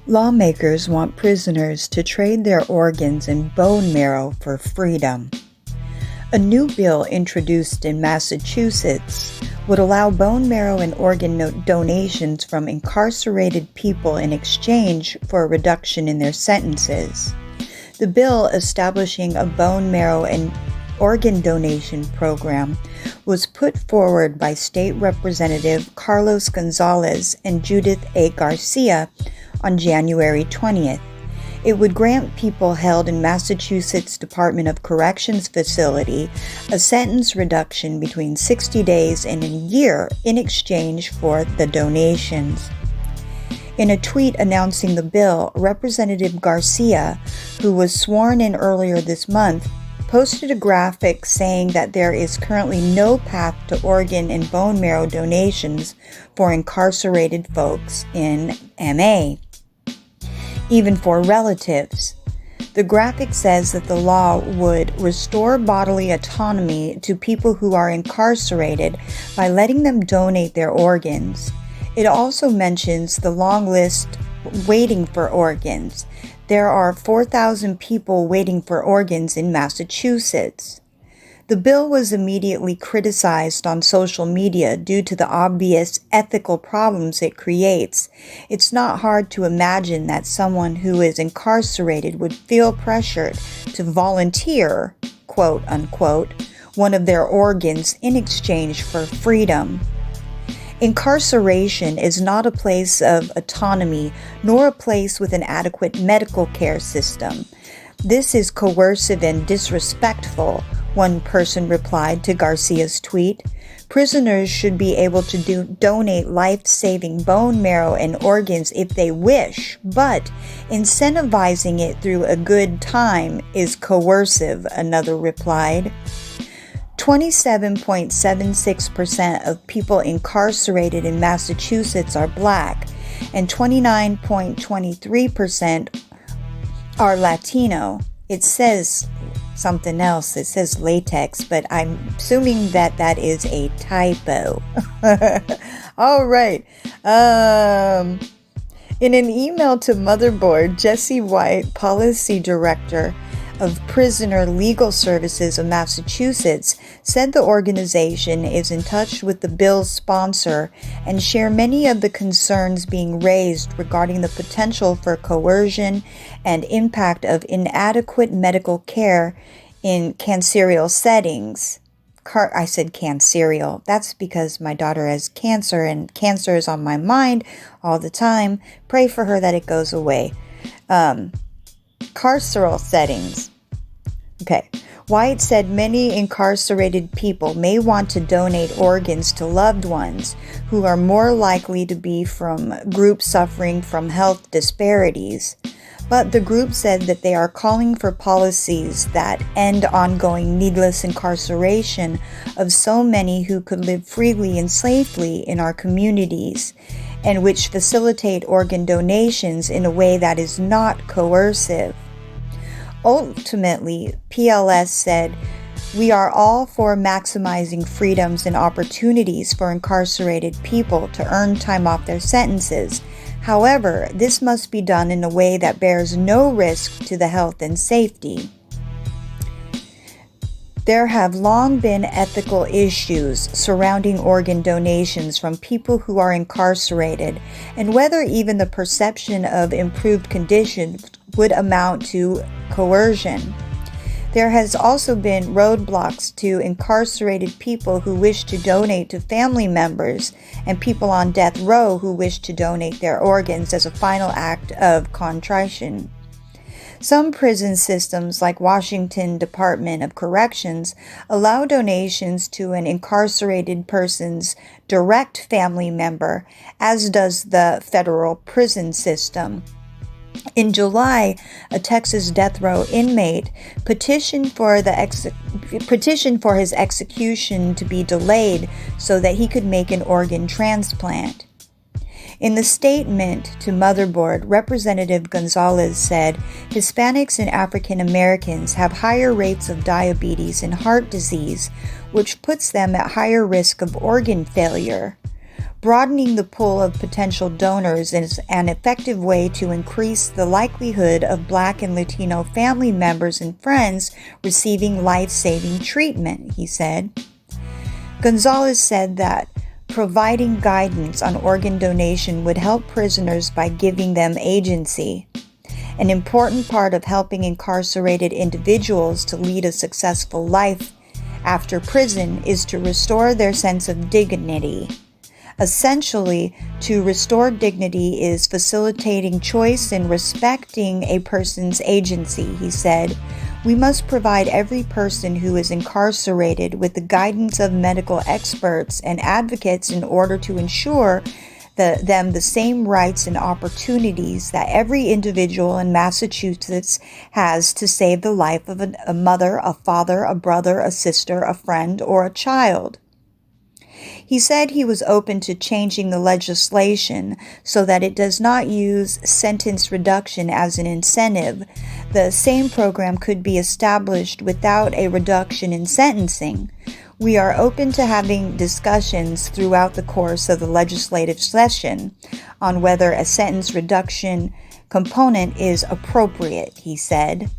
Lawmakers want prisoners to trade their organs and bone marrow for freedom. A new bill introduced in Massachusetts would allow bone marrow and organ donations from incarcerated people in exchange for a reduction in their sentences. The bill establishing a bone marrow and organ donation program was put forward by State Representative Carlos Gonzalez and Judith A. Garcia on January 20th. It would grant people held in Massachusetts Department of Corrections facility a sentence reduction between 60 days and a year in exchange for the donations. In a tweet announcing the bill, Representative Garcia, who was sworn in earlier this month, posted a graphic saying that there is currently no path to organ and bone marrow donations for incarcerated folks in MA, even for relatives. The graphic says that the law would restore bodily autonomy to people who are incarcerated by letting them donate their organs. It also mentions the long list waiting for organs. There are 4,000 people waiting for organs in Massachusetts. The bill was immediately criticized on social media due to the obvious ethical problems it creates. It's not hard to imagine that someone who is incarcerated would feel pressured to volunteer, quote unquote, one of their organs in exchange for freedom. Incarceration is not a place of autonomy, nor a place with an adequate medical care system. This is coercive and disrespectful, one person replied to Garcia's tweet. Prisoners should be able to donate life-saving bone marrow and organs if they wish, but incentivizing it through a good time is coercive, another replied. 27.76% of people incarcerated in Massachusetts are Black, and 29.23% are Latino. It says something else. It says latex, but I'm assuming that that is a typo. All right. In an email to Motherboard, Jesse White, Policy Director of Prisoner Legal Services of Massachusetts, said the organization is in touch with the bill's sponsor and share many of the concerns being raised regarding the potential for coercion and impact of inadequate medical care in carceral settings. I said carceral. That's because my daughter has cancer, and cancer is on my mind all the time. Pray for her that it goes away. Carceral settings. Okay. White said many incarcerated people may want to donate organs to loved ones who are more likely to be from groups suffering from health disparities. But the group said that they are calling for policies that end ongoing needless incarceration of so many who could live freely and safely in our communities, and which facilitate organ donations in a way that is not coercive. Ultimately, PLS said, "We are all for maximizing freedoms and opportunities for incarcerated people to earn time off their sentences. However, this must be done in a way that bears no risk to the health and safety." There have long been ethical issues surrounding organ donations from people who are incarcerated, and whether even the perception of improved conditions would amount to coercion. There has also been roadblocks to incarcerated people who wish to donate to family members and people on death row who wish to donate their organs as a final act of contrition. Some prison systems, like Washington Department of Corrections, allow donations to an incarcerated person's direct family member, as does the federal prison system. In July, a Texas death row inmate petitioned for his execution to be delayed so that he could make an organ transplant. In the statement to Motherboard, Representative Gonzalez said Hispanics and African Americans have higher rates of diabetes and heart disease, which puts them at higher risk of organ failure. Broadening the pool of potential donors is an effective way to increase the likelihood of Black and Latino family members and friends receiving life-saving treatment, he said. Gonzalez said that providing guidance on organ donation would help prisoners by giving them agency. An important part of helping incarcerated individuals to lead a successful life after prison is to restore their sense of dignity. Essentially, to restore dignity is facilitating choice and respecting a person's agency, he said. We must provide every person who is incarcerated with the guidance of medical experts and advocates in order to ensure them the same rights and opportunities that every individual in Massachusetts has to save the life of a mother, a father, a brother, a sister, a friend, or a child. He said he was open to changing the legislation so that it does not use sentence reduction as an incentive. The same program could be established without a reduction in sentencing. We are open to having discussions throughout the course of the legislative session on whether a sentence reduction component is appropriate, he said.